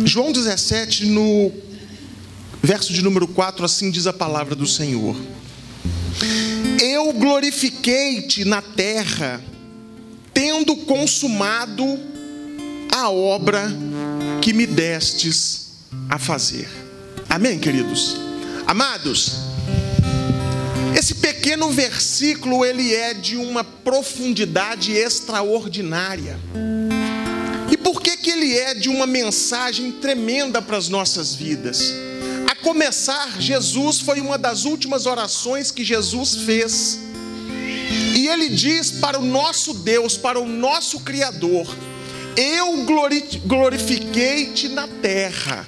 João 17, no verso de número 4, assim diz a palavra do Senhor: eu glorifiquei-te na terra, tendo consumado a obra que me destes a fazer. Amém, queridos? Amados, esse pequeno versículo, ele é de uma profundidade extraordinária. E por que ele é de uma mensagem tremenda para as nossas vidas? A começar, Jesus foi uma das últimas orações que Jesus fez. E ele diz para o nosso Deus, para o nosso Criador: eu glorifiquei-te na terra.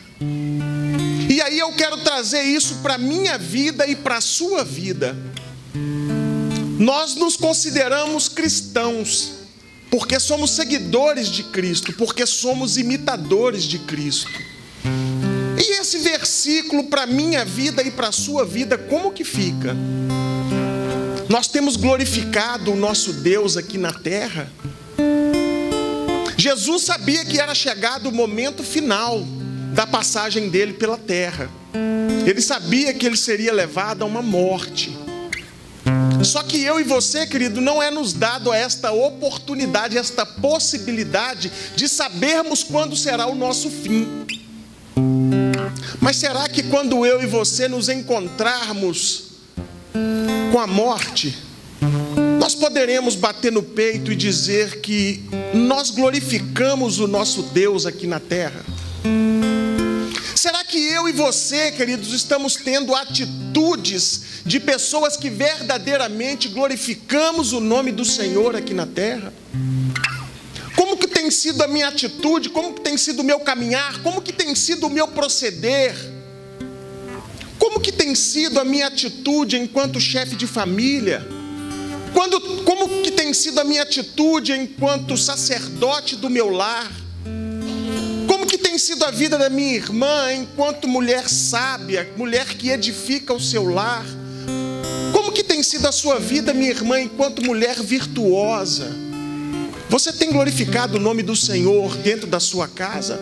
E aí eu quero trazer isso para a minha vida e para a sua vida. Nós nos consideramos cristãos porque somos seguidores de Cristo, porque somos imitadores de Cristo. E esse versículo para a minha vida e para a sua vida, como que fica? Nós temos glorificado o nosso Deus aqui na terra? Jesus sabia que era chegado o momento final da passagem dele pela terra. Ele sabia que ele seria levado a uma morte. Só que eu e você, querido, não é nos dado esta oportunidade, esta possibilidade de sabermos quando será o nosso fim. Mas será que quando eu e você nos encontrarmos com a morte, nós poderemos bater no peito e dizer que nós glorificamos o nosso Deus aqui na terra? Será que eu e você, queridos, estamos tendo atitudes de pessoas que verdadeiramente glorificamos o nome do Senhor aqui na terra? Como que tem sido a minha atitude? Como que tem sido o meu caminhar? Como que tem sido o meu proceder? Como que tem sido a minha atitude enquanto chefe de família? Como que tem sido a minha atitude enquanto sacerdote do meu lar? Como que tem sido a vida da minha irmã enquanto mulher sábia, mulher que edifica o seu lar? Como que tem sido a sua vida, minha irmã, enquanto mulher virtuosa? Você tem glorificado o nome do Senhor dentro da sua casa?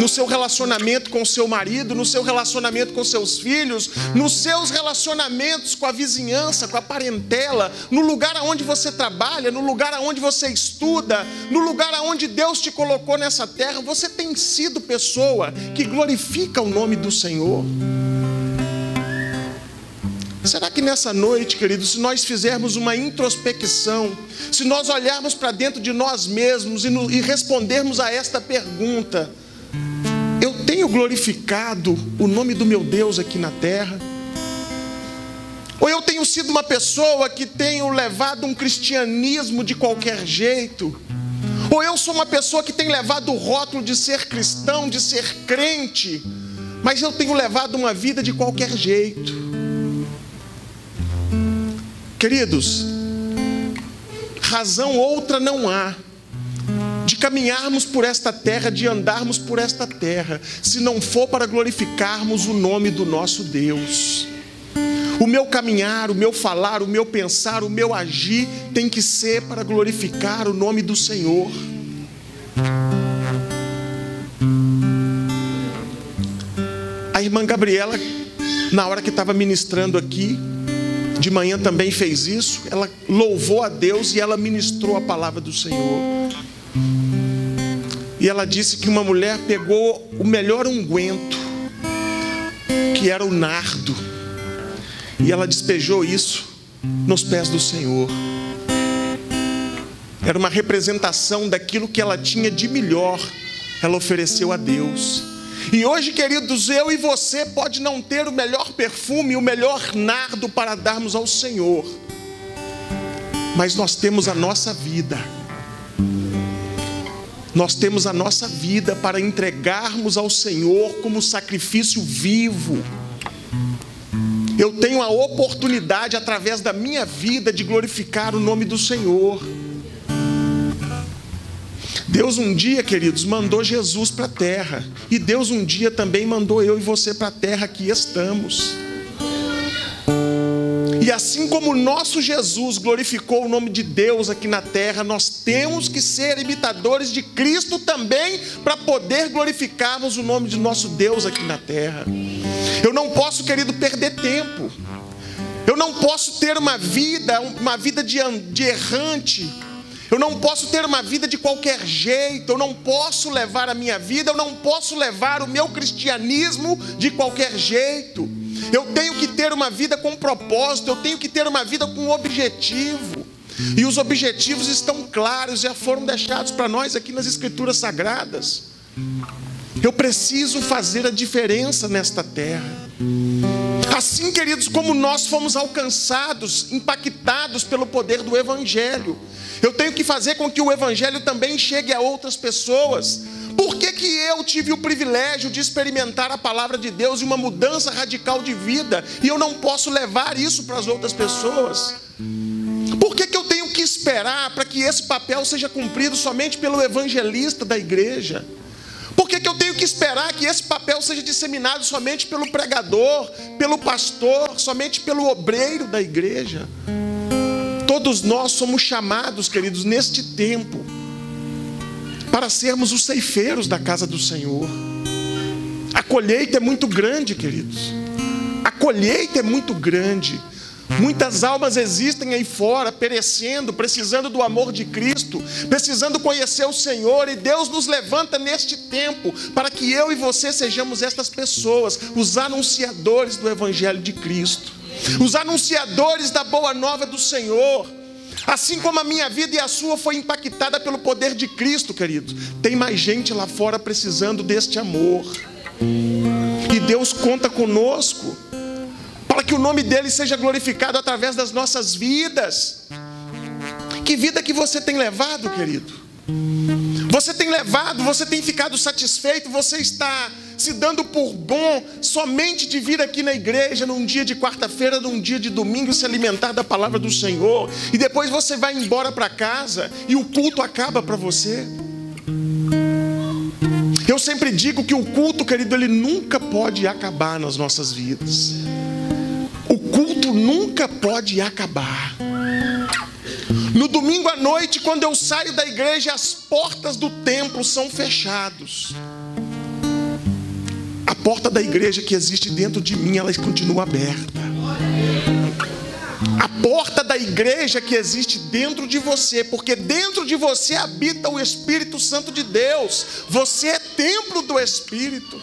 No seu relacionamento com o seu marido, no seu relacionamento com seus filhos, nos seus relacionamentos com a vizinhança, com a parentela, no lugar onde você trabalha, no lugar onde você estuda, no lugar onde Deus te colocou nessa terra, você tem sido pessoa que glorifica o nome do Senhor? Será que nessa noite, queridos, se nós fizermos uma introspecção, se nós olharmos para dentro de nós mesmos e respondermos a esta pergunta: eu tenho glorificado o nome do meu Deus aqui na terra? Ou eu tenho sido uma pessoa que tenho levado um cristianismo de qualquer jeito? Ou eu sou uma pessoa que tem levado o rótulo de ser cristão, de ser crente, mas eu tenho levado uma vida de qualquer jeito? Queridos, razão outra não há de caminharmos por esta terra, de andarmos por esta terra, se não for para glorificarmos o nome do nosso Deus. O meu caminhar, o meu falar, o meu pensar, o meu agir tem que ser para glorificar o nome do Senhor. A irmã Gabriela, na hora que estava ministrando aqui, de manhã também fez isso. Ela louvou a Deus e ela ministrou a palavra do Senhor. E ela disse que uma mulher pegou o melhor unguento, que era o nardo, e ela despejou isso nos pés do Senhor. Era uma representação daquilo que ela tinha de melhor, ela ofereceu a Deus. E hoje, queridos, eu e você pode não ter o melhor perfume, o melhor nardo para darmos ao Senhor, mas nós temos a nossa vida. Nós temos a nossa vida para entregarmos ao Senhor como sacrifício vivo. Eu tenho a oportunidade, através da minha vida, de glorificar o nome do Senhor. Deus um dia, queridos, mandou Jesus para a terra. E Deus um dia também mandou eu e você para a terra que estamos. E assim como o nosso Jesus glorificou o nome de Deus aqui na terra, nós temos que ser imitadores de Cristo também, para poder glorificarmos o nome de nosso Deus aqui na terra. Eu não posso, querido, perder tempo. Eu não posso ter uma vida de errante. Eu não posso ter uma vida de qualquer jeito. Eu não posso levar a minha vida, eu não posso levar o meu cristianismo de qualquer jeito. Eu tenho que ter uma vida com propósito, eu tenho que ter uma vida com objetivo. E os objetivos estão claros, já foram deixados para nós aqui nas Escrituras Sagradas. Eu preciso fazer a diferença nesta terra. Assim, queridos, como nós fomos alcançados, impactados pelo poder do Evangelho, eu tenho que fazer com que o Evangelho também chegue a outras pessoas. Por que que eu tive o privilégio de experimentar a palavra de Deus e uma mudança radical de vida, e eu não posso levar isso para as outras pessoas? Por que que eu tenho que esperar para que esse papel seja cumprido somente pelo evangelista da igreja? Por que que eu tenho que esperar que esse papel seja disseminado somente pelo pregador, pelo pastor, somente pelo obreiro da igreja? Todos nós somos chamados, queridos, neste tempo, para sermos os ceifeiros da casa do Senhor. A colheita é muito grande, queridos. A colheita é muito grande. Muitas almas existem aí fora, perecendo, precisando do amor de Cristo, precisando conhecer o Senhor. E Deus nos levanta neste tempo para que eu e você sejamos estas pessoas, os anunciadores do Evangelho de Cristo, os anunciadores da boa nova do Senhor. Assim como a minha vida e a sua foi impactada pelo poder de Cristo, queridos, tem mais gente lá fora precisando deste amor. E Deus conta conosco para que o nome dele seja glorificado através das nossas vidas. Que vida que você tem levado, querido? Você tem levado, você tem ficado satisfeito, você está se dando por bom somente de vir aqui na igreja num dia de quarta-feira, num dia de domingo, se alimentar da palavra do Senhor, e depois você vai embora para casa e o culto acaba para você? Eu sempre digo que o culto, querido, ele nunca pode acabar nas nossas vidas. O culto nunca pode acabar. No domingo à noite, quando eu saio da igreja, as portas do templo são fechadas. A porta da igreja que existe dentro de mim, ela continua aberta. A porta da igreja que existe dentro de você, porque dentro de você habita o Espírito Santo de Deus. Você é templo do Espírito.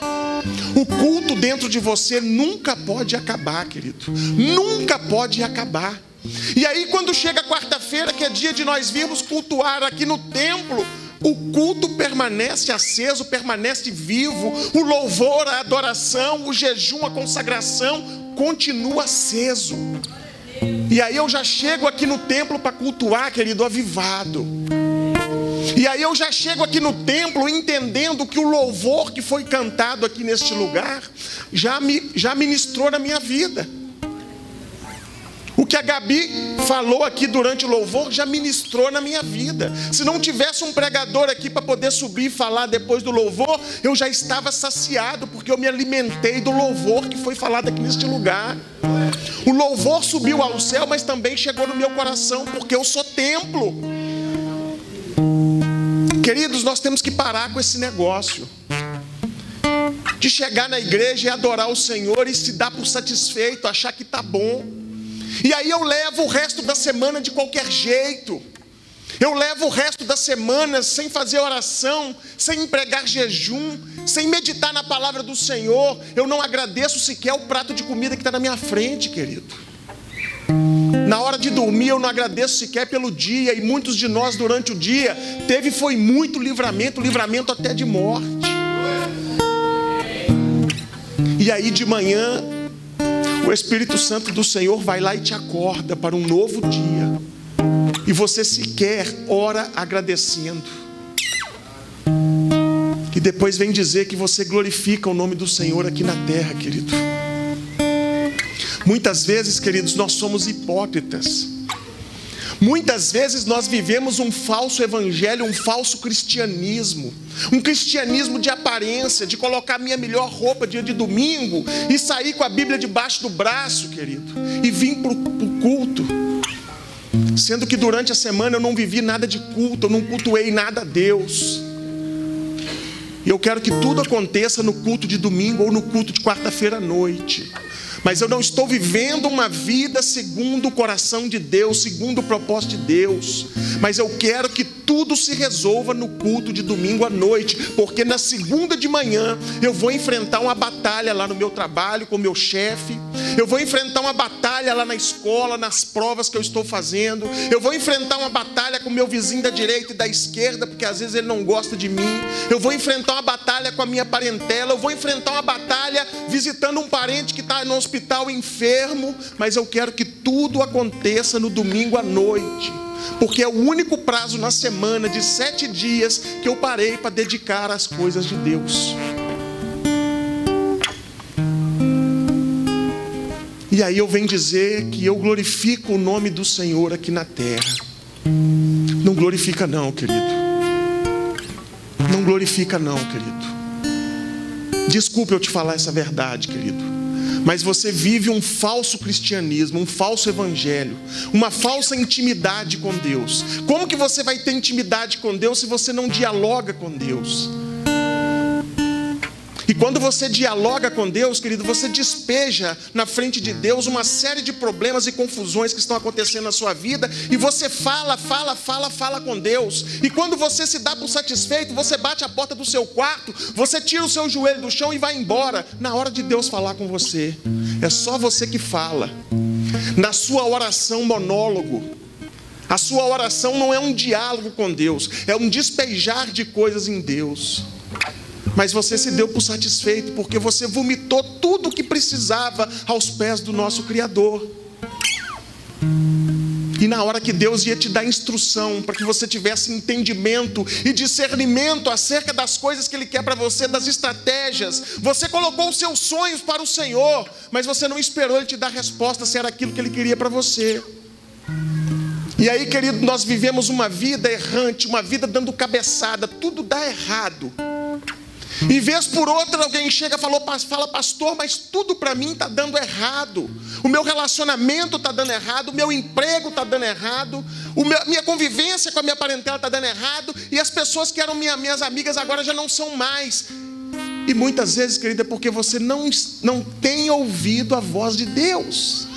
O culto dentro de você nunca pode acabar, querido. Nunca pode acabar. E aí, quando chega quarta-feira, que é dia de nós virmos cultuar aqui no templo, o culto permanece aceso, permanece vivo. O louvor, a adoração, o jejum, a consagração continua aceso. E aí eu já chego aqui no templo para cultuar, querido, avivado. E aí eu já chego aqui no templo entendendo que o louvor que foi cantado aqui neste lugar já ministrou na minha vida. O que a Gabi falou aqui durante o louvor já ministrou na minha vida. Se não tivesse um pregador aqui para poder subir e falar depois do louvor, eu já estava saciado, porque eu me alimentei do louvor que foi falado aqui neste lugar. O louvor subiu ao céu, mas também chegou no meu coração, porque eu sou templo. Queridos, nós temos que parar com esse negócio de chegar na igreja e adorar o Senhor e se dar por satisfeito, achar que está bom. E aí eu levo o resto da semana de qualquer jeito. Eu levo o resto da semana sem fazer oração, sem empregar jejum, sem meditar na palavra do Senhor. Eu não agradeço sequer o prato de comida que está na minha frente, querido. Na hora de dormir eu não agradeço sequer pelo dia. E muitos de nós durante o dia foi muito livramento até de morte. E aí de manhã o Espírito Santo do Senhor vai lá e te acorda para um novo dia. E você sequer ora agradecendo. E depois vem dizer que você glorifica o nome do Senhor aqui na terra, querido. Muitas vezes, queridos, nós somos hipócritas. Muitas vezes nós vivemos um falso evangelho, um falso cristianismo. Um cristianismo de aparência, de colocar a minha melhor roupa dia de domingo e sair com a Bíblia debaixo do braço, querido, e vir para o culto. Sendo que durante a semana eu não vivi nada de culto, eu não cultuei nada a Deus. E eu quero que tudo aconteça no culto de domingo ou no culto de quarta-feira à noite. Mas eu não estou vivendo uma vida segundo o coração de Deus, segundo o propósito de Deus. Mas eu quero que tudo se resolva no culto de domingo à noite, porque na segunda de manhã eu vou enfrentar uma batalha lá no meu trabalho com o meu chefe. Eu vou enfrentar uma batalha lá na escola, nas provas que eu estou fazendo. Eu vou enfrentar uma batalha com o meu vizinho da direita e da esquerda, porque às vezes ele não gosta de mim. Eu vou enfrentar uma batalha com a minha parentela. Eu vou enfrentar uma batalha visitando um parente que está no hospital enfermo. Mas eu quero que tudo aconteça no domingo à noite, porque é o único prazo na semana de 7 dias que eu parei para dedicar às coisas de Deus. E aí eu venho dizer que eu glorifico o nome do Senhor aqui na terra. Não glorifica não, querido. Não glorifica não, querido. Desculpe eu te falar essa verdade, querido, mas você vive um falso cristianismo, um falso evangelho, uma falsa intimidade com Deus. Como que você vai ter intimidade com Deus se você não dialoga com Deus? E quando você dialoga com Deus, querido, você despeja na frente de Deus uma série de problemas e confusões que estão acontecendo na sua vida, e você fala com Deus. E quando você se dá por satisfeito, você bate a porta do seu quarto, você tira o seu joelho do chão e vai embora. Na hora de Deus falar com você, é só você que fala. Na sua oração monólogo, a sua oração não é um diálogo com Deus, é um despejar de coisas em Deus. Mas você se deu por satisfeito, porque você vomitou tudo o que precisava aos pés do nosso Criador. E na hora que Deus ia te dar instrução, para que você tivesse entendimento e discernimento acerca das coisas que Ele quer para você, das estratégias, você colocou os seus sonhos para o Senhor, mas você não esperou Ele te dar resposta se era aquilo que Ele queria para você. E aí, querido, nós vivemos uma vida errante, uma vida dando cabeçada, tudo dá errado. E vez por outra alguém chega e fala: pastor, mas tudo para mim está dando errado. O meu relacionamento está dando errado, o meu emprego está dando errado, minha convivência com a minha parentela está dando errado, e as pessoas que eram minhas amigas agora já não são mais. E muitas vezes, querida, é porque você não tem ouvido a voz de Deus.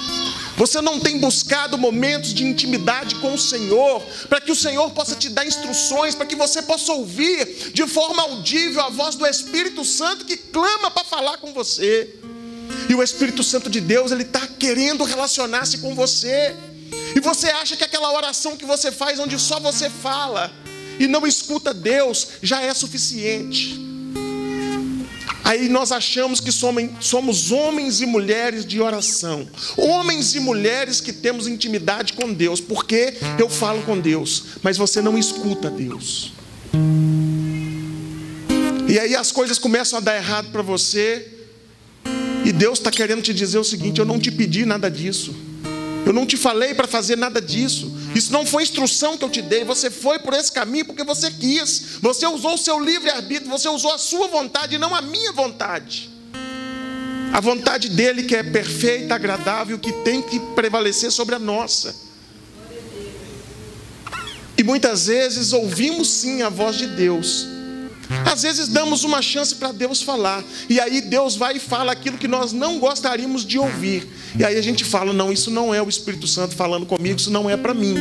Você não tem buscado momentos de intimidade com o Senhor, para que o Senhor possa te dar instruções, para que você possa ouvir de forma audível a voz do Espírito Santo que clama para falar com você. E o Espírito Santo de Deus, ele está querendo relacionar-se com você. E você acha que aquela oração que você faz, onde só você fala e não escuta Deus, já é suficiente. Aí nós achamos que somos homens e mulheres de oração, homens e mulheres que temos intimidade com Deus, porque eu falo com Deus, mas você não escuta Deus. E aí as coisas começam a dar errado para você, e Deus está querendo te dizer o seguinte: eu não te pedi nada disso, eu não te falei para fazer nada disso, isso não foi instrução que eu te dei, você foi por esse caminho porque você quis, você usou o seu livre-arbítrio, você usou a sua vontade e não a minha vontade. A vontade dele, que é perfeita, agradável, que tem que prevalecer sobre a nossa. E muitas vezes ouvimos sim a voz de Deus, às vezes damos uma chance para Deus falar, e aí Deus vai e fala aquilo que nós não gostaríamos de ouvir. E aí a gente fala: não, isso não é o Espírito Santo falando comigo, isso não é para mim,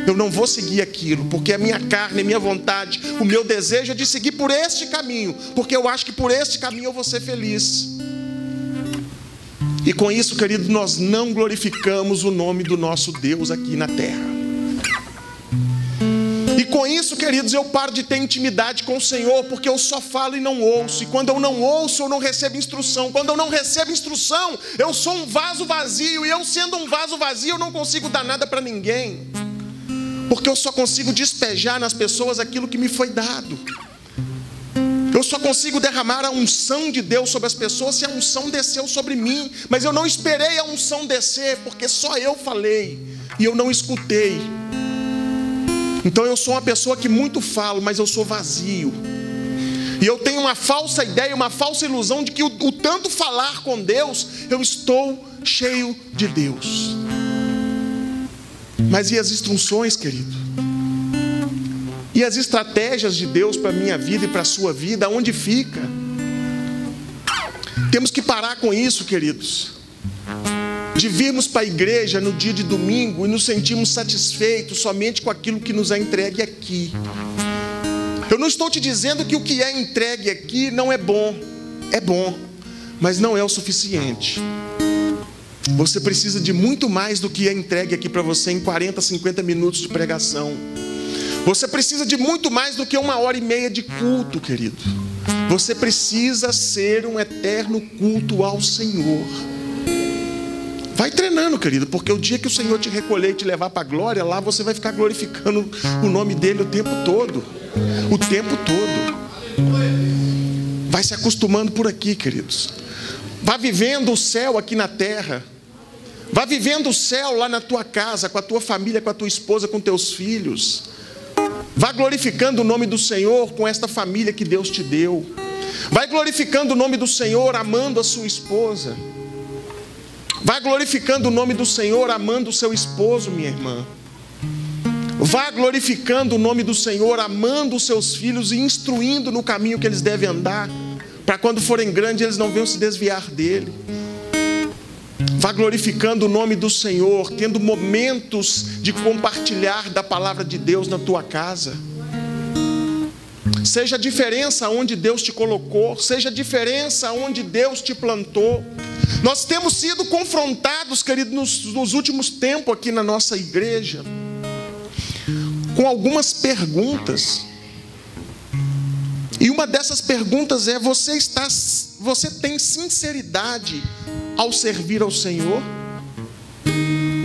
eu não vou seguir aquilo, porque a minha carne, a minha vontade, o meu desejo é de seguir por este caminho, porque eu acho que por este caminho eu vou ser feliz. E com isso, querido, nós não glorificamos o nome do nosso Deus aqui na terra. E com isso, queridos, eu paro de ter intimidade com o Senhor, porque eu só falo e não ouço. E quando eu não ouço, eu não recebo instrução. Quando eu não recebo instrução, eu sou um vaso vazio. E eu, sendo um vaso vazio, eu não consigo dar nada para ninguém, porque eu só consigo despejar nas pessoas aquilo que me foi dado. Eu só consigo derramar a unção de Deus sobre as pessoas se a unção desceu sobre mim. Mas eu não esperei a unção descer, porque só eu falei e eu não escutei. Então eu sou uma pessoa que muito falo, mas eu sou vazio. E eu tenho uma falsa ideia, uma falsa ilusão de que o tanto falar com Deus, eu estou cheio de Deus. Mas e as instruções, querido? E as estratégias de Deus para a minha vida e para a sua vida, onde fica? Temos que parar com isso, queridos. De virmos para a igreja no dia de domingo e nos sentirmos satisfeitos somente com aquilo que nos é entregue aqui. Eu não estou te dizendo que o que é entregue aqui não é bom. É bom, mas não é o suficiente. Você precisa de muito mais do que é entregue aqui para você em 40, 50 minutos de pregação. Você precisa de muito mais do que 1h30 de culto, querido. Você precisa ser um eterno culto ao Senhor. Vai treinando, querido, porque o dia que o Senhor te recolher e te levar para a glória, lá você vai ficar glorificando o nome dele o tempo todo. O tempo todo. Vai se acostumando por aqui, queridos. Vá vivendo o céu aqui na terra. Vá vivendo o céu lá na tua casa, com a tua família, com a tua esposa, com teus filhos. Vá glorificando o nome do Senhor com esta família que Deus te deu. Vai glorificando o nome do Senhor amando a sua esposa. Vá glorificando o nome do Senhor amando o seu esposo, minha irmã. Vá glorificando o nome do Senhor amando os seus filhos e instruindo no caminho que eles devem andar, para quando forem grandes eles não venham se desviar dele. Vá glorificando o nome do Senhor, tendo momentos de compartilhar da palavra de Deus na tua casa. Seja a diferença onde Deus te colocou, seja a diferença onde Deus te plantou. Nós temos sido confrontados, querido, nos últimos tempos aqui na nossa igreja, com algumas perguntas. E uma dessas perguntas é: você tem sinceridade ao servir ao Senhor?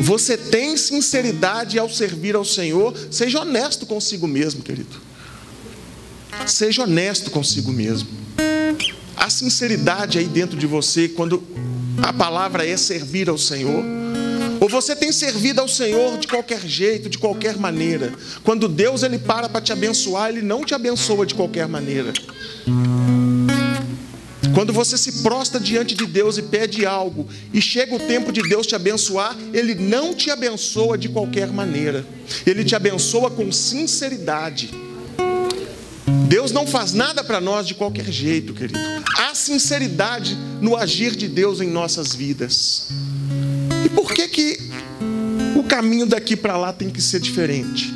Você tem sinceridade ao servir ao Senhor? Seja honesto consigo mesmo, querido. Seja honesto consigo mesmo. Há sinceridade aí dentro de você quando a palavra é servir ao Senhor? Ou você tem servido ao Senhor de qualquer jeito, de qualquer maneira? Quando Deus ele para te abençoar, Ele não te abençoa de qualquer maneira. Quando você se prostra diante de Deus e pede algo, e chega o tempo de Deus te abençoar, Ele não te abençoa de qualquer maneira. Ele te abençoa com sinceridade. Deus não faz nada para nós de qualquer jeito, querido. Há sinceridade no agir de Deus em nossas vidas. E por que o caminho daqui para lá tem que ser diferente?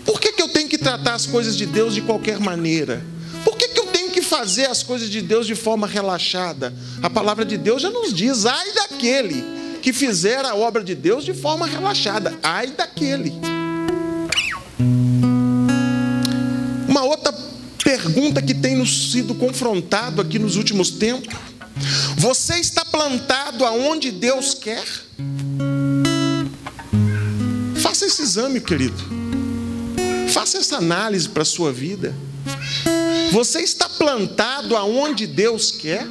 Por que eu tenho que tratar as coisas de Deus de qualquer maneira? Por que eu tenho que fazer as coisas de Deus de forma relaxada? A palavra de Deus já nos diz: ai daquele que fizer a obra de Deus de forma relaxada. Ai daquele. Uma outra pergunta que tem nos sido confrontado aqui nos últimos tempos: você está plantado aonde Deus quer? Faça esse exame, querido. Faça essa análise para a sua vida. Você está plantado aonde Deus quer?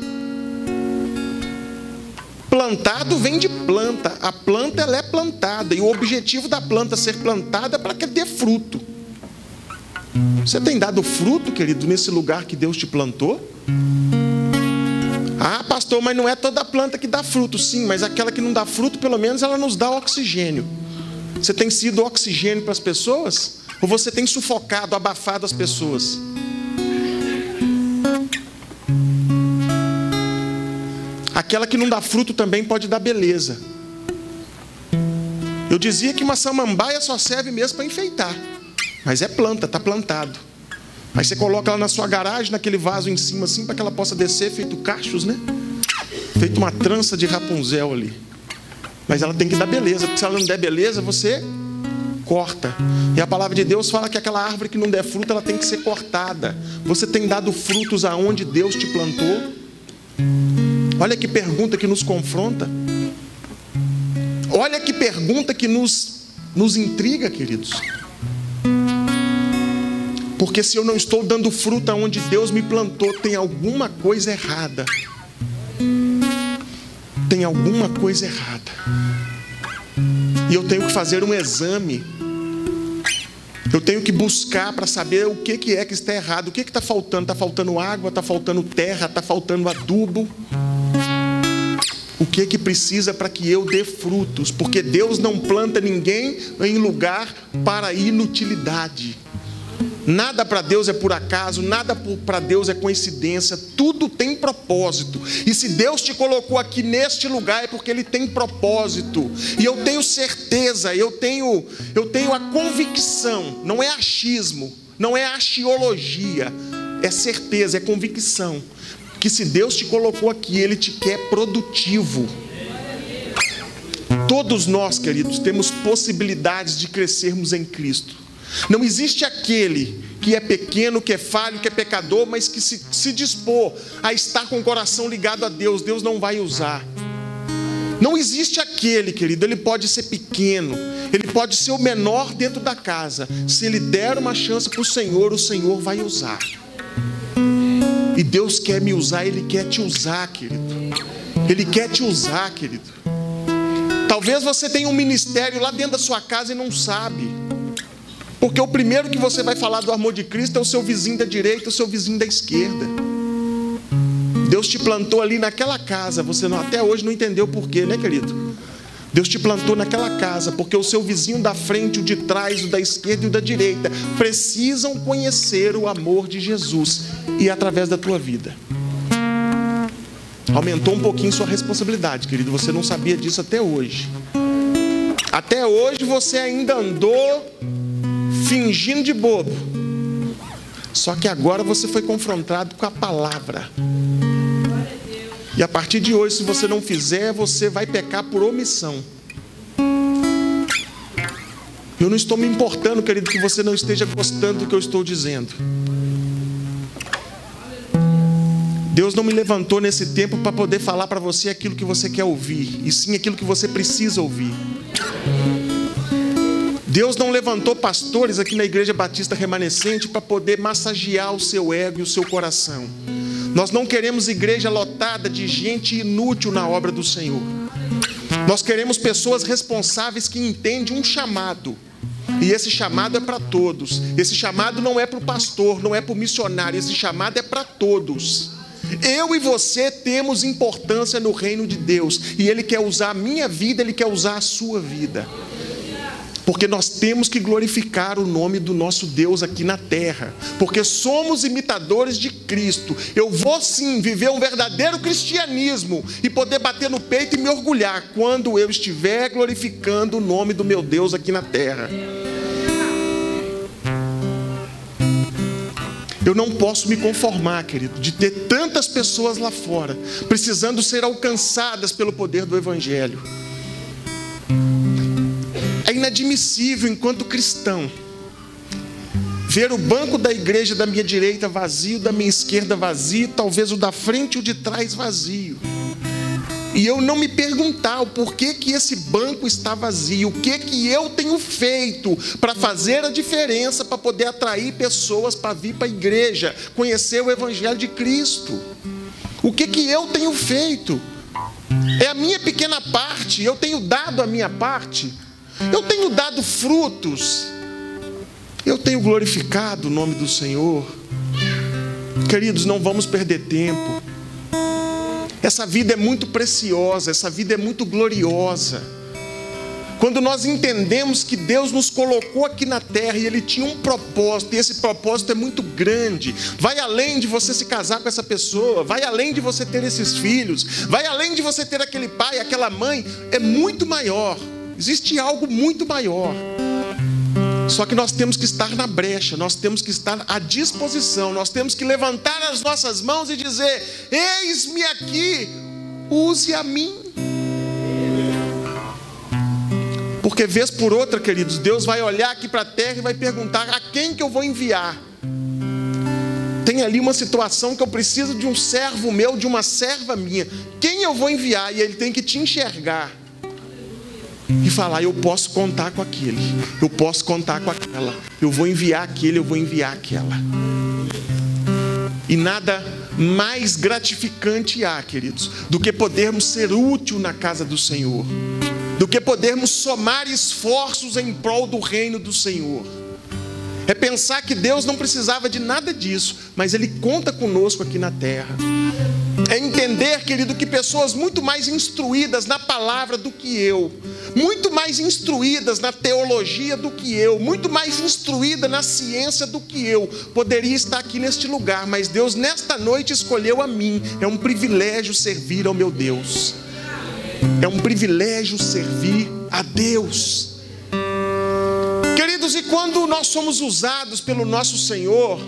Plantado vem de planta. A planta ela é plantada. E o objetivo da planta ser plantada é para que dê fruto. Você tem dado fruto, querido, nesse lugar que Deus te plantou? Ah, pastor, mas não é toda planta que dá fruto. Sim, mas aquela que não dá fruto, pelo menos ela nos dá oxigênio. Você tem sido oxigênio para as pessoas? Ou você tem sufocado, abafado as pessoas? Aquela que não dá fruto também pode dar beleza. Eu dizia que uma samambaia só serve mesmo para enfeitar. Mas é planta, está plantado. Aí você coloca ela na sua garagem, naquele vaso em cima assim, para que ela possa descer, feito cachos, né? Feito uma trança de Rapunzel ali. Mas ela tem que dar beleza, porque se ela não der beleza, você corta. E a palavra de Deus fala que aquela árvore que não der fruto, ela tem que ser cortada. Você tem dado frutos aonde Deus te plantou? Olha que pergunta que nos confronta. Olha que pergunta que nos intriga, queridos. Porque se eu não estou dando fruto aonde Deus me plantou, tem alguma coisa errada. Tem alguma coisa errada. E eu tenho que fazer um exame Eu tenho que buscar para saber o que é que está errado, o que está faltando. Está faltando água, está faltando terra, está faltando adubo. O que precisa para que eu dê frutos? Porque Deus não planta ninguém em lugar para inutilidade. Nada para Deus é por acaso, nada para Deus é coincidência, tudo tem propósito. E se Deus te colocou aqui neste lugar é porque Ele tem propósito. E eu tenho certeza, eu tenho a convicção, não é achismo, não é axiologia, é certeza, é convicção, que se Deus te colocou aqui, Ele te quer produtivo. Todos nós, queridos, temos possibilidades de crescermos em Cristo. Não existe aquele que é pequeno, que é falho, que é pecador, mas que se dispor a estar com o coração ligado a Deus, Deus não vai usar. Não existe aquele, querido, ele pode ser pequeno, ele pode ser o menor dentro da casa. Se ele der uma chance para o Senhor vai usar. E Deus quer me usar, Ele quer te usar, querido. Ele quer te usar, querido. Talvez você tenha um ministério lá dentro da sua casa e não sabe. Porque o primeiro que você vai falar do amor de Cristo é o seu vizinho da direita, o seu vizinho da esquerda. Deus te plantou ali naquela casa, você até hoje não entendeu por quê, né, querido? Deus te plantou naquela casa, porque o seu vizinho da frente, o de trás, o da esquerda e o da direita precisam conhecer o amor de Jesus e através da tua vida. Aumentou um pouquinho sua responsabilidade, querido, você não sabia disso até hoje. Até hoje você ainda andou fingindo de bobo. Só que agora você foi confrontado com a palavra. E a partir de hoje, se você não fizer, você vai pecar por omissão. Eu não estou me importando, querido, que você não esteja gostando do que eu estou dizendo. Deus não me levantou nesse tempo para poder falar para você aquilo que você quer ouvir, e sim aquilo que você precisa ouvir. Deus não levantou pastores aqui na Igreja Batista Remanescente para poder massagear o seu ego e o seu coração. Nós não queremos igreja lotada de gente inútil na obra do Senhor. Nós queremos pessoas responsáveis que entendem um chamado. E esse chamado é para todos. Esse chamado não é para o pastor, não é para o missionário. Esse chamado é para todos. Eu e você temos importância no reino de Deus. E Ele quer usar a minha vida, Ele quer usar a sua vida. Porque nós temos que glorificar o nome do nosso Deus aqui na terra. Porque somos imitadores de Cristo. Eu vou sim viver um verdadeiro cristianismo e poder bater no peito e me orgulhar quando eu estiver glorificando o nome do meu Deus aqui na terra. Eu não posso me conformar, querido, de ter tantas pessoas lá fora precisando ser alcançadas pelo poder do Evangelho. É inadmissível, enquanto cristão, ver o banco da igreja da minha direita vazio, da minha esquerda vazio, talvez o da frente e o de trás vazio. E eu não me perguntar o porquê que esse banco está vazio, o que eu tenho feito para fazer a diferença, para poder atrair pessoas para vir para a igreja, conhecer o Evangelho de Cristo. O que eu tenho feito? É a minha pequena parte, eu tenho dado a minha parte. Eu tenho dado frutos. Eu tenho glorificado o nome do Senhor. Queridos, não vamos perder tempo. Essa vida é muito preciosa, essa vida é muito gloriosa. Quando nós entendemos que Deus nos colocou aqui na terra e Ele tinha um propósito, e esse propósito é muito grande, vai além de você se casar com essa pessoa, vai além de você ter esses filhos, vai além de você ter aquele pai, aquela mãe, é muito maior. Existe algo muito maior. Só que nós temos que estar na brecha, nós temos que estar à disposição, nós temos que levantar as nossas mãos e dizer: eis-me aqui, use a mim. Porque vez por outra, queridos, Deus vai olhar aqui para a terra e vai perguntar: a quem que eu vou enviar? Tem ali uma situação que eu preciso de um servo meu, de uma serva minha. Quem eu vou enviar? E Ele tem que te enxergar e falar: eu posso contar com aquele, eu posso contar com aquela, eu vou enviar aquele, eu vou enviar aquela. E nada mais gratificante há, queridos, do que podermos ser útil na casa do Senhor, do que podermos somar esforços em prol do reino do Senhor. É pensar que Deus não precisava de nada disso, mas Ele conta conosco aqui na terra. É entender, querido, que pessoas muito mais instruídas na palavra do que eu, muito mais instruídas na teologia do que eu, muito mais instruída na ciência do que eu, poderia estar aqui neste lugar, mas Deus nesta noite escolheu a mim. É um privilégio servir ao meu Deus. É um privilégio servir a Deus. Queridos, e quando nós somos usados pelo nosso Senhor,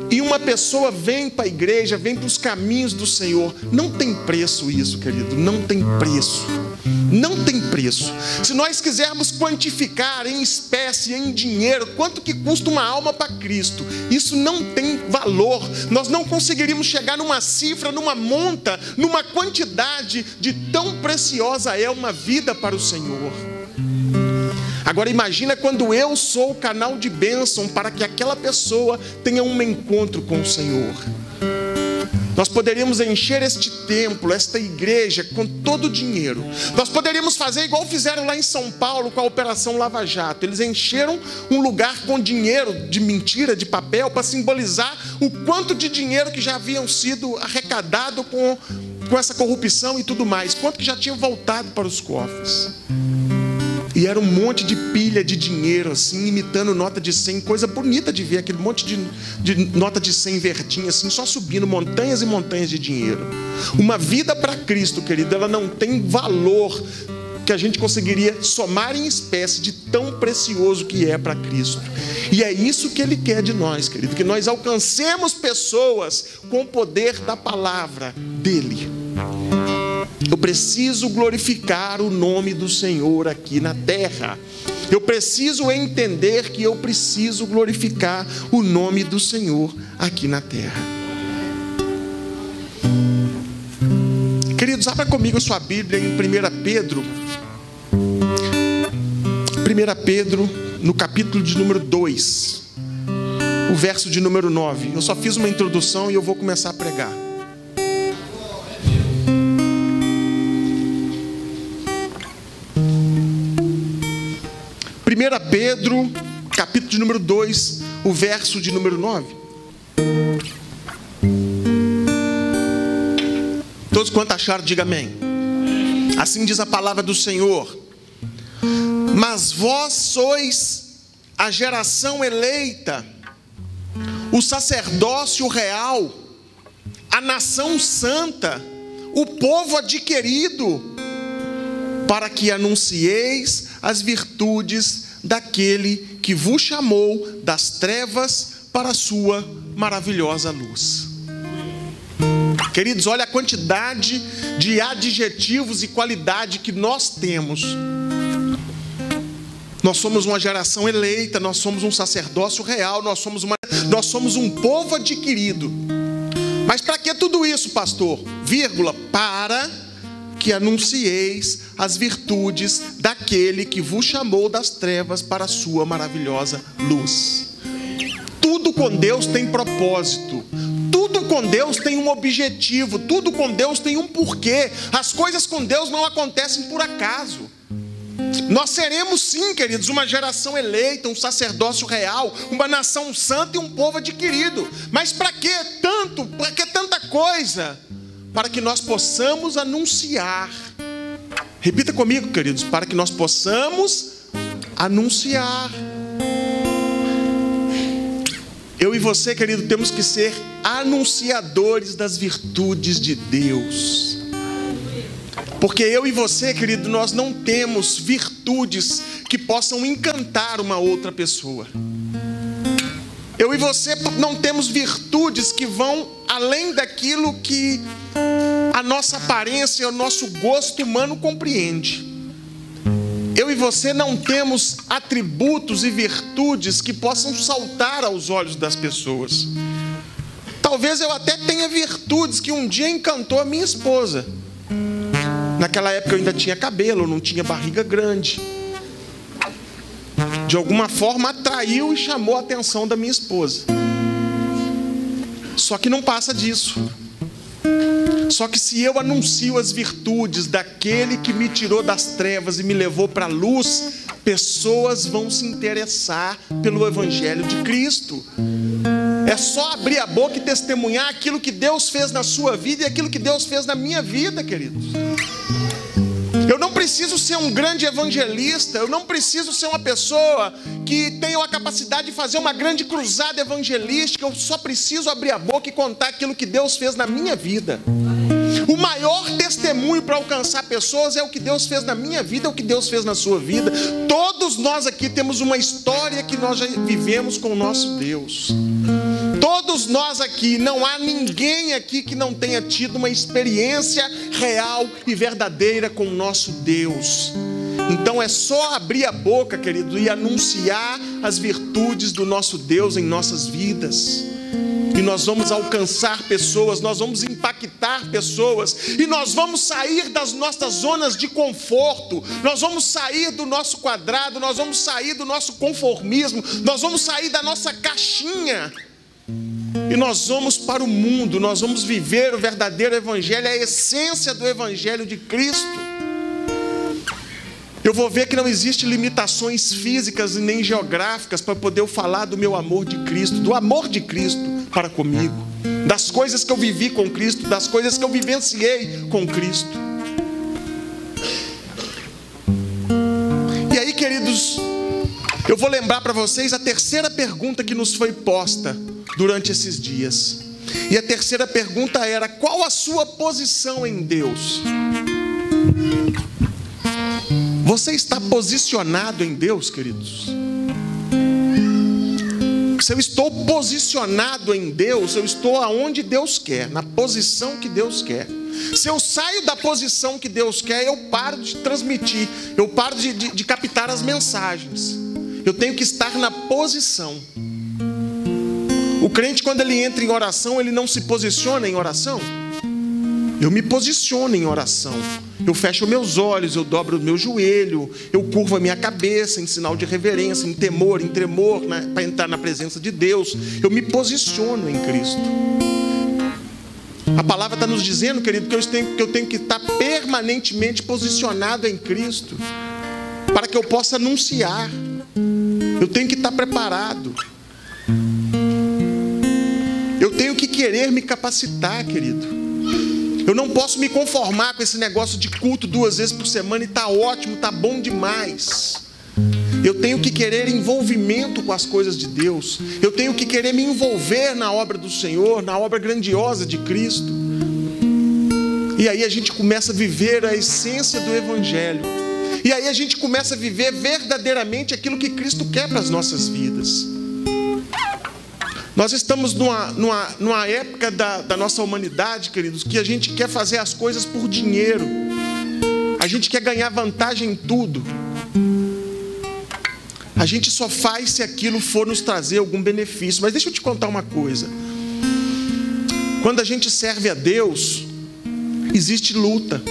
e uma pessoa vem para a igreja, vem para os caminhos do Senhor, não tem preço isso, querido, não tem preço. Não tem preço. Se nós quisermos quantificar em espécie, em dinheiro, quanto que custa uma alma para Cristo, isso não tem valor. Nós não conseguiríamos chegar numa cifra, numa monta, numa quantidade de tão preciosa é uma vida para o Senhor. Agora imagina quando eu sou o canal de bênção para que aquela pessoa tenha um encontro com o Senhor. Nós poderíamos encher este templo, esta igreja, com todo o dinheiro. Nós poderíamos fazer igual fizeram lá em São Paulo com a Operação Lava Jato. Eles encheram um lugar com dinheiro de mentira, de papel, para simbolizar o quanto de dinheiro que já haviam sido arrecadado com essa corrupção e tudo mais. Quanto que já tinha voltado para os cofres. E era um monte de pilha de dinheiro, assim, imitando nota de 100. Coisa bonita de ver, aquele monte de nota de 100 verdinha, assim, só subindo montanhas e montanhas de dinheiro. Uma vida para Cristo, querido, ela não tem valor que a gente conseguiria somar em espécie de tão precioso que é para Cristo. E é isso que Ele quer de nós, querido, que nós alcancemos pessoas com o poder da palavra dEle. Eu preciso glorificar o nome do Senhor aqui na terra. Eu preciso entender que eu preciso glorificar o nome do Senhor aqui na terra. Queridos, abra comigo a sua Bíblia em 1 Pedro. 1 Pedro, no capítulo de número 2, o verso de número 9. Eu só fiz uma introdução e eu vou começar a pregar. 1 Pedro, capítulo de número 2, o verso de número 9. Todos quanto acharam, diga amém. Assim diz a palavra do Senhor. Mas vós sois a geração eleita, o sacerdócio real, a nação santa, o povo adquirido, para que anuncieis as virtudes daquele que vos chamou das trevas para a sua maravilhosa luz. Queridos, olha a quantidade de adjetivos e qualidade que nós temos. Nós somos uma geração eleita, nós somos um sacerdócio real, nós somos um povo adquirido. Mas para que tudo isso, pastor? Vírgula, para que anuncieis as virtudes daquele que vos chamou das trevas para a sua maravilhosa luz. Tudo com Deus tem propósito. Tudo com Deus tem um objetivo. Tudo com Deus tem um porquê. As coisas com Deus não acontecem por acaso. Nós seremos sim, queridos, uma geração eleita, um sacerdócio real, uma nação santa e um povo adquirido. Mas para que tanto? Para que tanta coisa? Para que nós possamos anunciar. Repita comigo, queridos, para que nós possamos anunciar. Eu e você, querido, temos que ser anunciadores das virtudes de Deus. Porque eu e você, querido, nós não temos virtudes que possam encantar uma outra pessoa. Eu e você não temos virtudes que vão além daquilo que a nossa aparência, o nosso gosto humano compreende. Eu e você não temos atributos e virtudes que possam saltar aos olhos das pessoas. Talvez eu até tenha virtudes que um dia encantou a minha esposa. Naquela época eu ainda tinha cabelo, não tinha barriga grande. De alguma forma atraiu e chamou a atenção da minha esposa. Só que não passa disso. Só que se eu anuncio as virtudes daquele que me tirou das trevas e me levou para a luz, pessoas vão se interessar pelo Evangelho de Cristo. É só abrir a boca e testemunhar aquilo que Deus fez na sua vida e aquilo que Deus fez na minha vida, queridos. Eu não preciso ser um grande evangelista, eu não preciso ser uma pessoa que tenha a capacidade de fazer uma grande cruzada evangelística, eu só preciso abrir a boca e contar aquilo que Deus fez na minha vida. O maior testemunho para alcançar pessoas é o que Deus fez na minha vida, é o que Deus fez na sua vida. Todos nós aqui temos uma história que nós já vivemos com o nosso Deus. Todos nós aqui, não há ninguém aqui que não tenha tido uma experiência real e verdadeira com o nosso Deus. Então é só abrir a boca, querido, e anunciar as virtudes do nosso Deus em nossas vidas. E nós vamos alcançar pessoas, nós vamos impactar pessoas, e nós vamos sair das nossas zonas de conforto, nós vamos sair do nosso quadrado, nós vamos sair do nosso conformismo, nós vamos sair da nossa caixinha. E nós vamos para o mundo, nós vamos viver o verdadeiro Evangelho, a essência do Evangelho de Cristo. Eu vou ver que não existe limitações físicas e nem geográficas para poder eu falar do meu amor de Cristo, do amor de Cristo para comigo, das coisas que eu vivi com Cristo, das coisas que eu vivenciei com Cristo. E aí, queridos, eu vou lembrar para vocês a terceira pergunta que nos foi posta durante esses dias. E a terceira pergunta era: qual a sua posição em Deus? Você está posicionado em Deus, queridos? Se eu estou posicionado em Deus, eu estou aonde Deus quer, na posição que Deus quer. Se eu saio da posição que Deus quer, eu paro de transmitir, eu paro de captar as mensagens. Eu tenho que estar na posição. O crente, quando ele entra em oração, ele não se posiciona em oração. Eu me posiciono em oração. Eu fecho meus olhos, eu dobro o meu joelho, eu curvo a minha cabeça em sinal de reverência, em temor, em tremor, né, para entrar na presença de Deus. Eu me posiciono em Cristo. A palavra está nos dizendo, querido, que eu tenho que estar permanentemente posicionado em Cristo, para que eu possa anunciar. Eu tenho que estar preparado. Eu tenho que querer me capacitar, querido. Eu não posso me conformar com esse negócio de culto 2 vezes por semana e está ótimo, está bom demais. Eu tenho que querer envolvimento com as coisas de Deus. Eu tenho que querer me envolver na obra do Senhor, na obra grandiosa de Cristo. E aí a gente começa a viver a essência do Evangelho. E aí a gente começa a viver verdadeiramente aquilo que Cristo quer para as nossas vidas. Nós estamos numa época da nossa humanidade, queridos, que a gente quer fazer as coisas por dinheiro. A gente quer ganhar vantagem em tudo. A gente só faz se aquilo for nos trazer algum benefício. Mas deixa eu te contar uma coisa. Quando a gente serve a Deus, existe luta,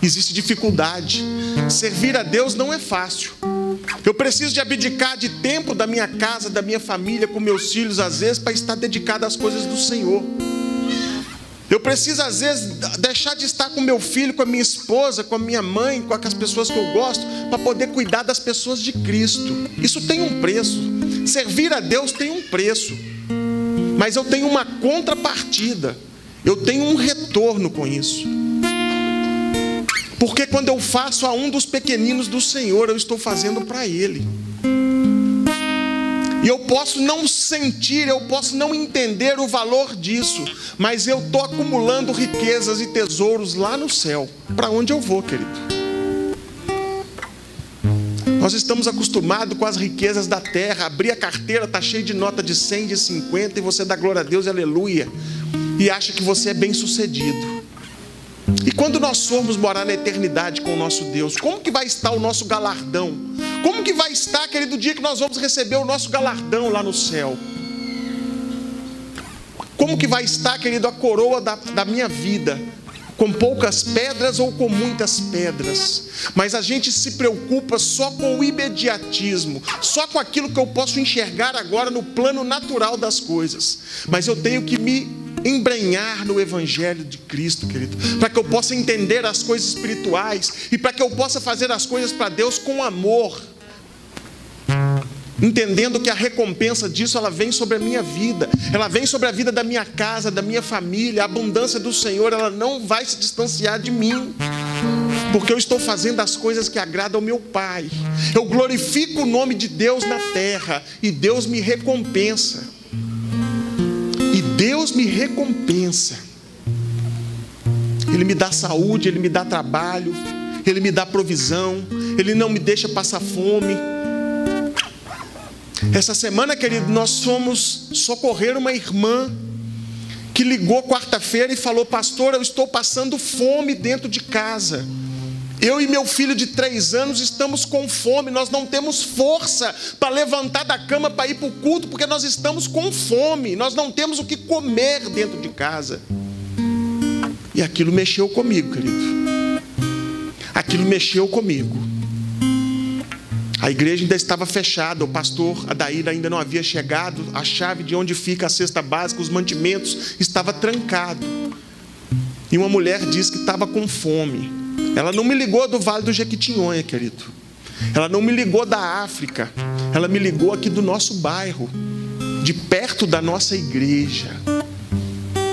existe dificuldade. Servir a Deus não é fácil. Eu preciso de abdicar de tempo da minha casa, da minha família, com meus filhos, às vezes, para estar dedicado às coisas do Senhor. Eu preciso, às vezes, deixar de estar com meu filho, com a minha esposa, com a minha mãe, com as pessoas que eu gosto, para poder cuidar das pessoas de Cristo. Isso tem um preço. Servir a Deus tem um preço. Mas eu tenho uma contrapartida. Eu tenho um retorno com isso. Porque quando eu faço a um dos pequeninos do Senhor, eu estou fazendo para Ele. E eu posso não sentir, eu posso não entender o valor disso, mas eu estou acumulando riquezas e tesouros lá no céu. Para onde eu vou, querido? Nós estamos acostumados com as riquezas da terra. Abrir a carteira, está cheio de nota de 100, de 50, e você dá glória a Deus e aleluia, e acha que você é bem sucedido. E quando nós formos morar na eternidade com o nosso Deus, como que vai estar o nosso galardão? Como que vai estar, querido, o dia que nós vamos receber o nosso galardão lá no céu? Como que vai estar, querido, a coroa da minha vida? Com poucas pedras ou com muitas pedras? Mas a gente se preocupa só com o imediatismo, só com aquilo que eu posso enxergar agora no plano natural das coisas. Mas eu tenho que me embrenhar no Evangelho de Cristo, querido, para que eu possa entender as coisas espirituais e para que eu possa fazer as coisas para Deus com amor, entendendo que a recompensa disso, ela vem sobre a minha vida, ela vem sobre a vida da minha casa, da minha família. A abundância do Senhor, ela não vai se distanciar de mim, porque eu estou fazendo as coisas que agradam ao meu Pai. Eu glorifico o nome de Deus na terra, e Deus me recompensa. E Deus me recompensa. Ele me dá saúde, Ele me dá trabalho, Ele me dá provisão, Ele não me deixa passar fome. Essa semana, querido, nós fomos socorrer uma irmã que ligou quarta-feira e falou: pastor, eu estou passando fome dentro de casa. Eu e meu filho de 3 anos estamos com fome, nós não temos força para levantar da cama para ir para o culto, porque nós estamos com fome, nós não temos o que comer dentro de casa. E aquilo mexeu comigo, querido. Aquilo mexeu comigo. A igreja ainda estava fechada, o pastor Adair ainda não havia chegado, a chave de onde fica a cesta básica, os mantimentos, estava trancado. E uma mulher disse que estava com fome. Ela não me ligou do Vale do Jequitinhonha, querido. Ela não me ligou da África. Ela me ligou aqui do nosso bairro, de perto da nossa igreja.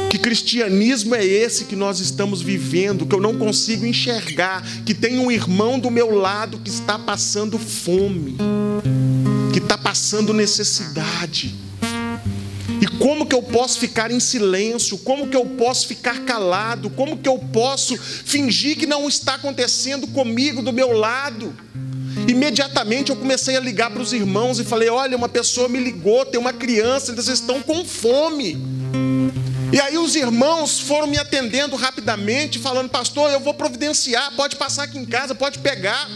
Que cristianismo é esse que nós estamos vivendo, que eu não consigo enxergar, que tem um irmão do meu lado que está passando fome, que está passando necessidade? E como que eu posso ficar em silêncio? Como que eu posso ficar calado? Como que eu posso fingir que não está acontecendo comigo, do meu lado? Imediatamente eu comecei a ligar para os irmãos e falei: olha, uma pessoa me ligou, tem uma criança, eles estão com fome. E aí os irmãos foram me atendendo rapidamente, falando: pastor, eu vou providenciar, pode passar aqui em casa, pode pegar.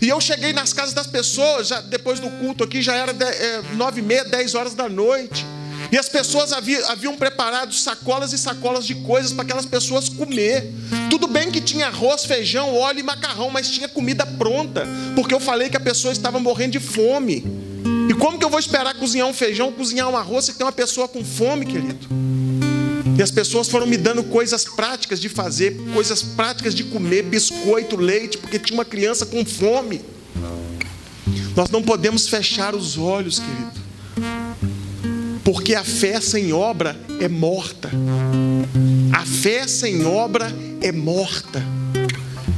E eu cheguei nas casas das pessoas, já depois do culto aqui, já era 9h30, 10 horas da noite. E as pessoas haviam preparado sacolas e sacolas de coisas para aquelas pessoas comer. Tudo bem que tinha arroz, feijão, óleo e macarrão, mas tinha comida pronta, porque eu falei que a pessoa estava morrendo de fome. E como que eu vou esperar cozinhar um feijão, cozinhar um arroz, se tem uma pessoa com fome, querido? E as pessoas foram me dando coisas práticas de fazer, coisas práticas de comer, biscoito, leite, porque tinha uma criança com fome. Nós não podemos fechar os olhos, querido, porque a fé sem obra é morta. A fé sem obra é morta.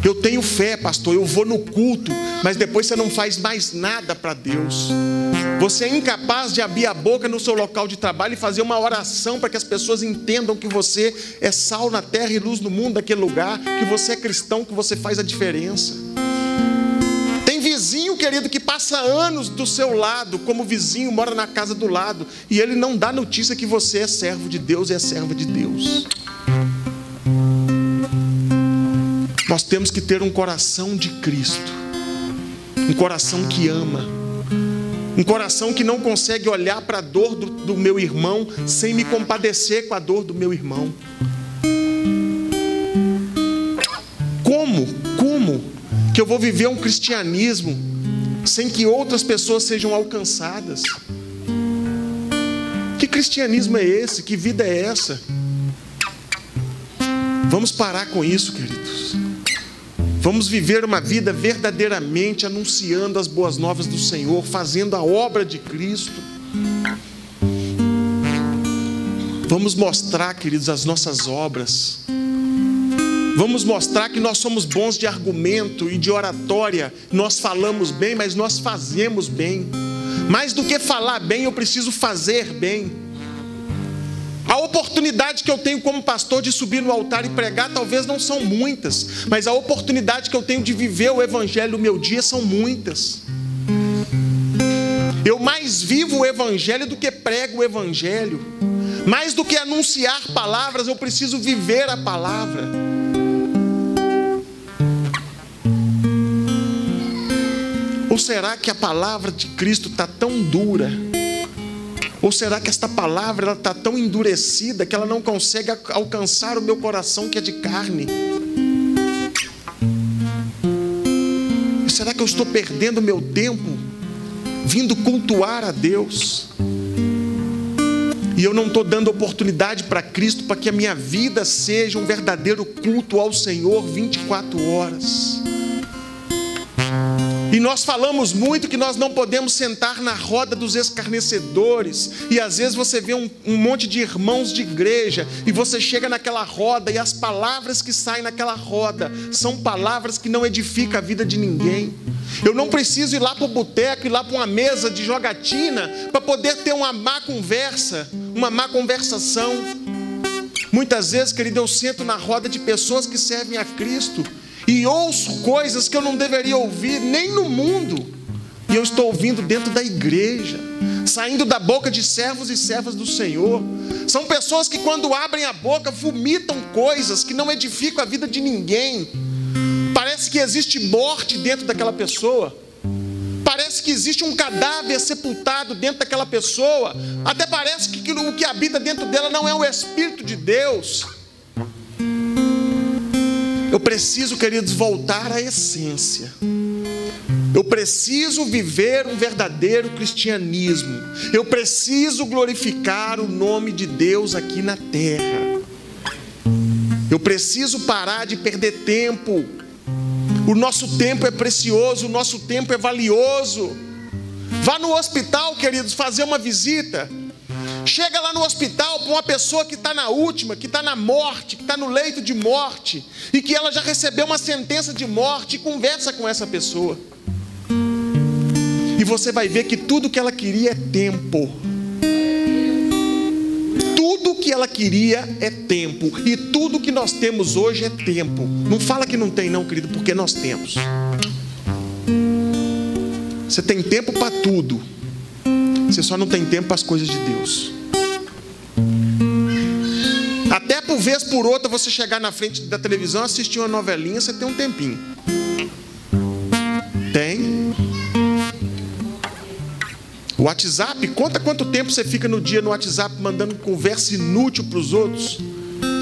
Eu tenho fé, pastor, eu vou no culto, mas depois você não faz mais nada para Deus. Você é incapaz de abrir a boca no seu local de trabalho e fazer uma oração para que as pessoas entendam que você é sal na terra e luz no mundo daquele lugar, que você é cristão, que você faz a diferença. Tem vizinho, querido, que passa anos do seu lado, como vizinho, mora na casa do lado, e ele não dá notícia que você é servo de Deus e é serva de Deus. Nós temos que ter um coração de Cristo, um coração que ama, um coração que não consegue olhar para a dor do meu irmão sem me compadecer com a dor do meu irmão. Como que eu vou viver um cristianismo sem que outras pessoas sejam alcançadas? Que cristianismo é esse? Que vida é essa? Vamos parar com isso, queridos. Vamos viver uma vida verdadeiramente anunciando as boas novas do Senhor, fazendo a obra de Cristo. Vamos mostrar, queridos, as nossas obras. Vamos mostrar que nós somos bons de argumento e de oratória. Nós falamos bem, mas nós fazemos bem. Mais do que falar bem, eu preciso fazer bem. A oportunidade que eu tenho como pastor de subir no altar e pregar talvez não são muitas, mas a oportunidade que eu tenho de viver o evangelho no meu dia são muitas. Eu mais vivo o evangelho do que prego o evangelho. Mais do que anunciar palavras, eu preciso viver a palavra. Ou será que a palavra de Cristo está tão dura? Ou será que esta palavra está tão endurecida que ela não consegue alcançar o meu coração, que é de carne? Será que eu estou perdendo meu tempo vindo cultuar a Deus? E eu não estou dando oportunidade para Cristo, para que a minha vida seja um verdadeiro culto ao Senhor 24 horas. E nós falamos muito que nós não podemos sentar na roda dos escarnecedores. E às vezes você vê um monte de irmãos de igreja, e você chega naquela roda, e as palavras que saem naquela roda são palavras que não edificam a vida de ninguém. Eu não preciso ir lá para o boteco, ir lá para uma mesa de jogatina, para poder ter uma má conversa, uma má conversação. Muitas vezes, querido, eu sento na roda de pessoas que servem a Cristo e ouço coisas que eu não deveria ouvir nem no mundo, e eu estou ouvindo dentro da igreja, saindo da boca de servos e servas do Senhor. São pessoas que, quando abrem a boca, vomitam coisas que não edificam a vida de ninguém. Parece que existe morte dentro daquela pessoa, parece que existe um cadáver sepultado dentro daquela pessoa, até parece que o que habita dentro dela não é o Espírito de Deus. Eu preciso, queridos, voltar à essência. Eu preciso viver um verdadeiro cristianismo. Eu preciso glorificar o nome de Deus aqui na terra. Eu preciso parar de perder tempo. O nosso tempo é precioso, o nosso tempo é valioso. Vá no hospital, queridos, fazer uma visita. Chega lá no hospital para uma pessoa que está na última, que está na morte, que está no leito de morte, e que ela já recebeu uma sentença de morte, e conversa com essa pessoa. E você vai ver que tudo que ela queria é tempo. Tudo que ela queria é tempo. E tudo que nós temos hoje é tempo. Não fala que não tem não, querido, porque nós temos. Você tem tempo para tudo. Você só não tem tempo para as coisas de Deus. Até por vez por outra você chegar na frente da televisão, assistir uma novelinha, você tem um tempinho. Tem. O WhatsApp, conta quanto tempo você fica no dia no WhatsApp mandando conversa inútil para os outros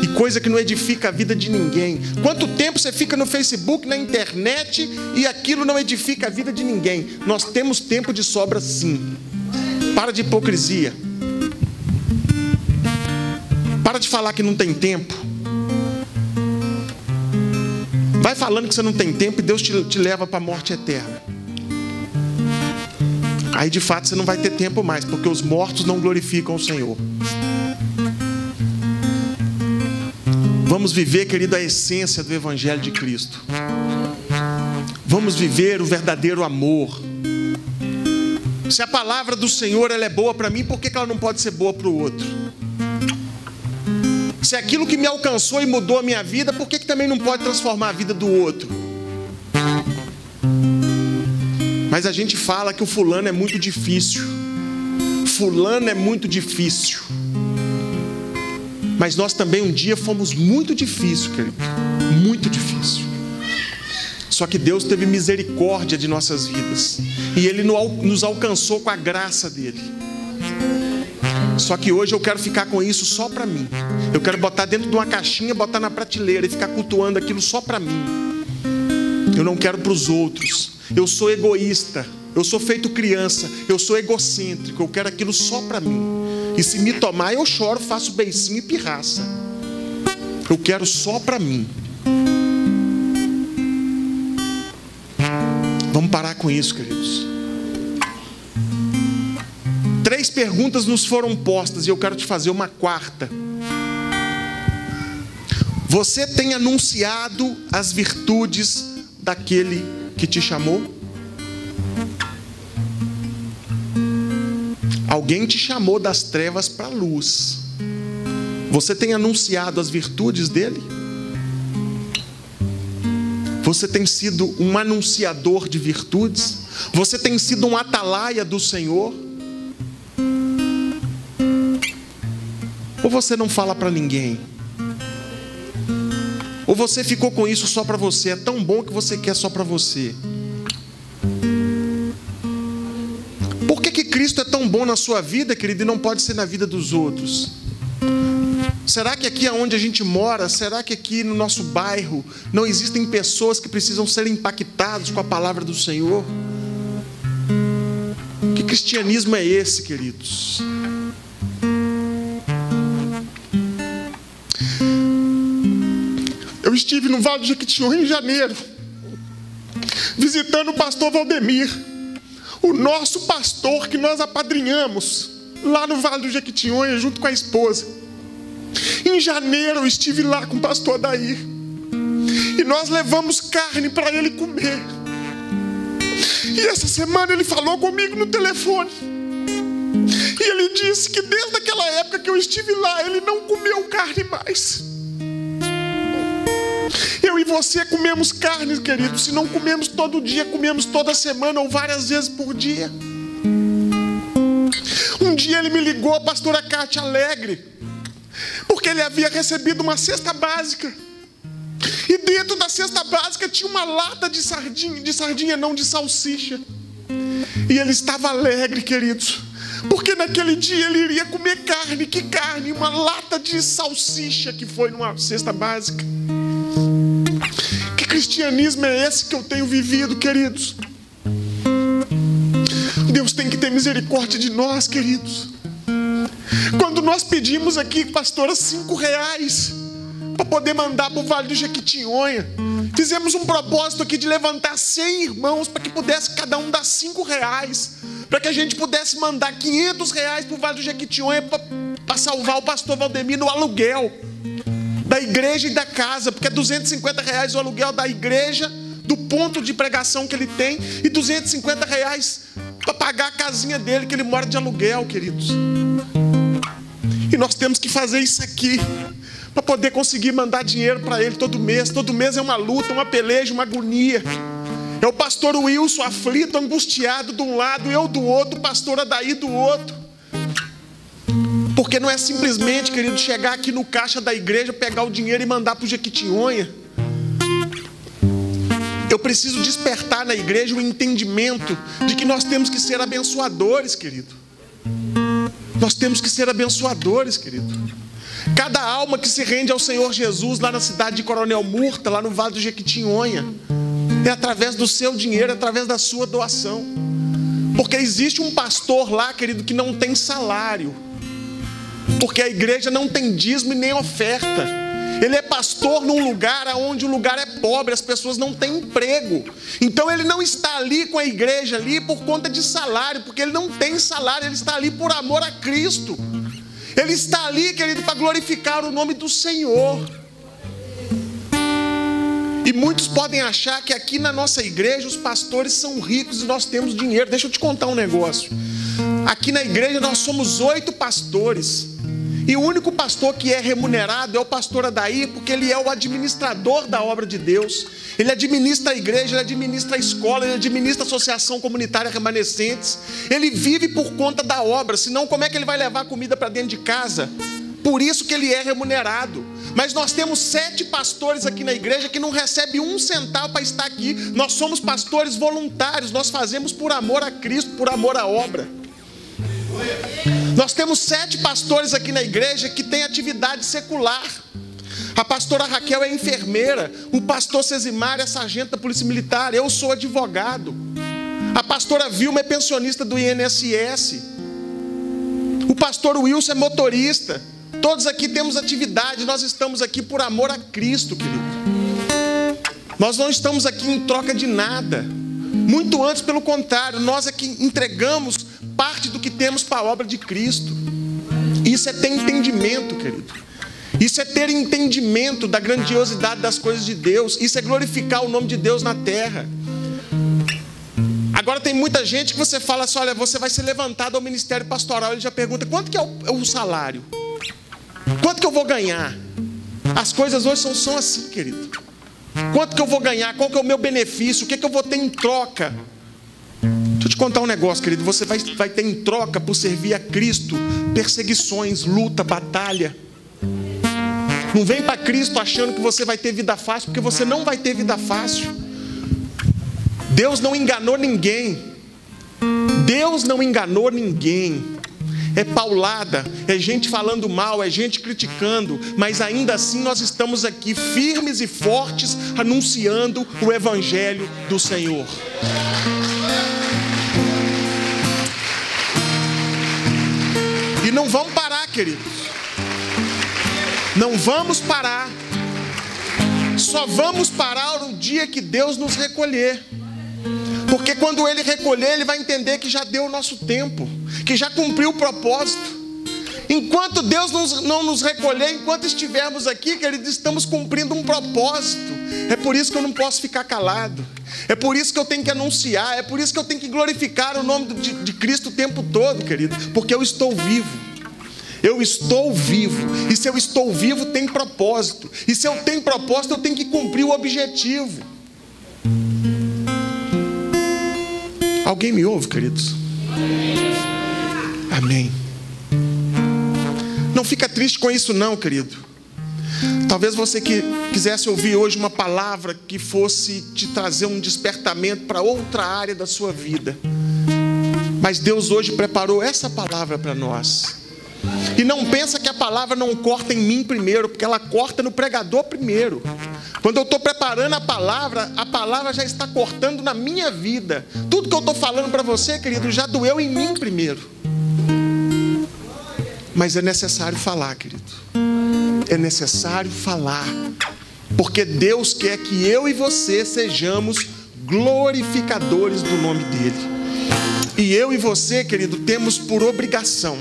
e coisa que não edifica a vida de ninguém. Quanto tempo você fica no Facebook, na internet, e aquilo não edifica a vida de ninguém. Nós temos tempo de sobra, sim. Para de hipocrisia. Para de falar que não tem tempo. Vai falando que você não tem tempo e Deus te leva para a morte eterna. Aí de fato você não vai ter tempo mais, porque os mortos não glorificam o Senhor. Vamos viver, querido, a essência do Evangelho de Cristo. Vamos viver o verdadeiro amor. Se a palavra do Senhor ela é boa para mim, por que ela não pode ser boa para o outro? Se aquilo que me alcançou e mudou a minha vida, por que também não pode transformar a vida do outro? Mas a gente fala que o fulano é muito difícil. Fulano é muito difícil. Mas nós também um dia fomos muito difícil, querido. Muito difícil. Só que Deus teve misericórdia de nossas vidas. E Ele nos alcançou com a graça dEle. Só que hoje eu quero ficar com isso só para mim. Eu quero botar dentro de uma caixinha, botar na prateleira e ficar cultuando aquilo só para mim. Eu não quero para os outros. Eu sou egoísta. Eu sou feito criança. Eu sou egocêntrico. Eu quero aquilo só para mim. E se me tomar, eu choro, faço beicinho e pirraça. Eu quero só para mim. Vamos parar com isso, queridos. 3 perguntas nos foram postas e eu quero te fazer uma quarta. Você tem anunciado as virtudes daquele que te chamou? Alguém te chamou das trevas para a luz. Você tem anunciado as virtudes dele? Você tem sido um anunciador de virtudes? Você tem sido um atalaia do Senhor? Ou você não fala para ninguém? Ou você ficou com isso só para você? É tão bom que você quer só para você. Por que Cristo é tão bom na sua vida, querido, e não pode ser na vida dos outros? Será que aqui onde a gente mora, será que aqui no nosso bairro não existem pessoas que precisam ser impactadas com a palavra do Senhor? Que cristianismo é esse, queridos? Eu estive no Vale do Jequitinhonha em janeiro. visitando o pastor Valdemir, o nosso pastor que nós apadrinhamos lá no Vale do Jequitinhonha junto com a esposa. Em janeiro eu estive lá com o pastor Adair e nós levamos carne para ele comer. E essa semana ele falou comigo no telefone e ele disse que desde aquela época que eu estive lá ele não comeu carne mais. Eu e você comemos carne, querido. Se não comemos todo dia, comemos toda semana ou várias vezes por dia. Um dia ele me ligou, a pastora Cátia, alegre, porque ele havia recebido uma cesta básica. E dentro da cesta básica tinha uma lata de salsicha. E ele estava alegre, queridos, porque naquele dia ele iria comer carne. Que carne? Uma lata de salsicha que foi numa cesta básica. Que cristianismo é esse que eu tenho vivido, queridos? Deus tem que ter misericórdia de nós, queridos. Quando nós pedimos aqui, pastora, R$5 para poder mandar para o Vale do Jequitinhonha, fizemos um propósito aqui de levantar 100 irmãos para que pudesse cada um dar R$5, para que a gente pudesse mandar R$500 para o Vale do Jequitinhonha para salvar o pastor Valdemir no aluguel da igreja e da casa, porque é R$250 o aluguel da igreja, do ponto de pregação que ele tem, e R$250 para pagar a casinha dele, que ele mora de aluguel, queridos. E nós temos que fazer isso aqui para poder conseguir mandar dinheiro para ele todo mês. Todo mês é uma luta, uma peleja, uma agonia. É o pastor Wilson aflito, angustiado de um lado, eu do outro, o pastor Adair do outro. Porque não é simplesmente, querido, chegar aqui no caixa da igreja, pegar o dinheiro e mandar para o Jequitinhonha. Eu preciso despertar na igreja o entendimento de que nós temos que ser abençoadores, querido. Nós temos que ser abençoadores, querido. Cada alma que se rende ao Senhor Jesus lá na cidade de Coronel Murta, lá no Vale do Jequitinhonha, é através do seu dinheiro, é através da sua doação. Porque existe um pastor lá, querido, que não tem salário, porque a igreja não tem dízimo e nem oferta. Ele é pastor num lugar onde o lugar é pobre, as pessoas não têm emprego. Então ele não está ali com a igreja ali por conta de salário, porque ele não tem salário, ele está ali por amor a Cristo. Ele está ali, querido, para glorificar o nome do Senhor. E muitos podem achar que aqui na nossa igreja os pastores são ricos e nós temos dinheiro. Deixa eu te contar um negócio. Aqui na igreja nós somos 8 pastores. E o único pastor que é remunerado é o pastor Adair, porque ele é o administrador da obra de Deus. Ele administra a igreja, ele administra a escola, ele administra a associação comunitária Remanescentes. Ele vive por conta da obra, senão como é que ele vai levar comida para dentro de casa? Por isso que ele é remunerado. Mas nós temos 7 pastores aqui na igreja que não recebem um centavo para estar aqui. Nós somos pastores voluntários, nós fazemos por amor a Cristo, por amor à obra. Nós temos 7 pastores aqui na igreja que têm atividade secular. A pastora Raquel é enfermeira, o pastor Cesimar é sargento da Polícia Militar, eu sou advogado. A pastora Vilma é pensionista do INSS. O pastor Wilson é motorista. Todos aqui temos atividade, nós estamos aqui por amor a Cristo, querido. Nós não estamos aqui em troca de nada. Muito antes, pelo contrário, nós é que entregamos parte do que temos para a obra de Cristo. Isso é ter entendimento, querido. Isso é ter entendimento da grandiosidade das coisas de Deus. Isso é glorificar o nome de Deus na terra. Agora tem muita gente que você fala assim, olha, você vai ser levantado ao ministério pastoral. Ele já pergunta, quanto que é o salário? Quanto que eu vou ganhar? As coisas hoje são assim, querido. Quanto que eu vou ganhar? Qual que é o meu benefício? O que é que eu vou ter em troca? Deixa eu te contar um negócio, querido. Você vai ter em troca por servir a Cristo perseguições, luta, batalha. Não vem para Cristo achando que você vai ter vida fácil, porque você não vai ter vida fácil. Deus não enganou ninguém. Deus não enganou ninguém. É paulada, é gente falando mal, é gente criticando, mas ainda assim nós estamos aqui firmes e fortes anunciando o Evangelho do Senhor. E não vamos parar, queridos. Não vamos parar. Só vamos parar no dia que Deus nos recolher. Porque quando Ele recolher, Ele vai entender que já deu o nosso tempo, que já cumpriu o propósito. Enquanto Deus não nos recolher, enquanto estivermos aqui, queridos, estamos cumprindo um propósito. É por isso que eu não posso ficar calado. É por isso que eu tenho que anunciar. É por isso que eu tenho que glorificar o nome de Cristo o tempo todo, querido. Porque eu estou vivo. Eu estou vivo. E se eu estou vivo, tem propósito. E se eu tenho propósito, eu tenho que cumprir o objetivo. Alguém me ouve, queridos? Amém. Não fica triste com isso não, querido. Talvez você que quisesse ouvir hoje uma palavra que fosse te trazer um despertamento para outra área da sua vida. Mas Deus hoje preparou essa palavra para nós. E não pensa que a palavra não corta em mim primeiro, porque ela corta no pregador primeiro. Quando eu estou preparando a palavra já está cortando na minha vida. Tudo que eu estou falando para você, querido, já doeu em mim primeiro. Mas é necessário falar, querido. É necessário falar. Porque Deus quer que eu e você sejamos glorificadores do nome dEle. E eu e você, querido, temos por obrigação,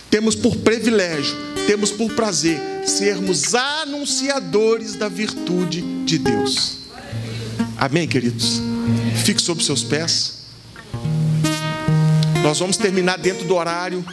temos por privilégio, temos por prazer sermos anunciadores da virtude de Deus. Amém, queridos? Fique sobre seus pés. Nós vamos terminar dentro do horário.